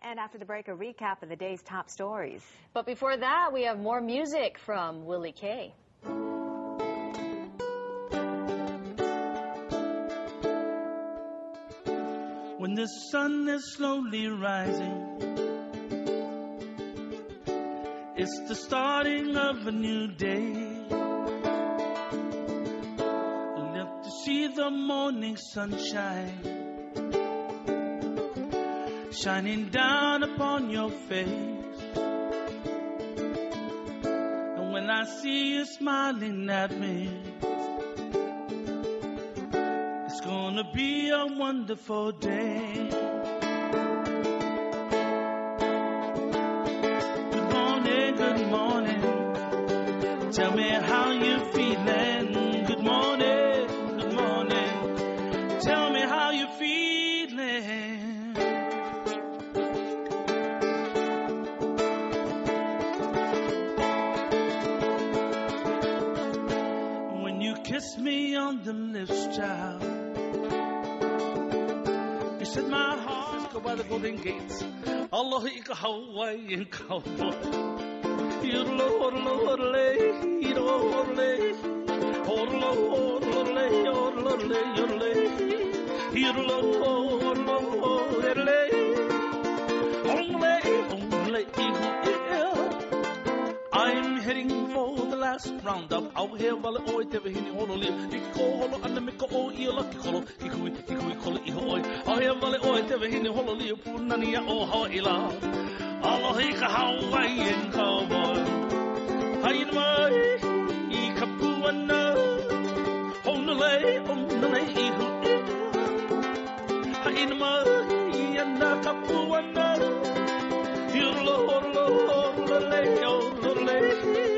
And after the break, a recap of the day's top stories. But before that, we have more music from Willie K. When the sun is slowly rising, it's the starting of a new day. Live to see the morning sunshine shining down upon your face. And when I see you smiling at me, it's gonna be a wonderful day. Good morning, tell me how you're feeling. Good morning, tell me how you're feeling. When you kiss me on the lips, child, you set my heart go by the golden gates. Allah, Hawaiian cowboy. I'm heading for the last roundup. Out here, while I never hit holo live. Holo and the Miko o lucky holo. Hikui call it oi. Out here, while I never hit holo live. Punania o Hawaii. Aloha Hawaiian cowboy. Hainamai, I kapuana. Honolei, ihu. Hainamai, ana kapuana. Yolo, lole, lole.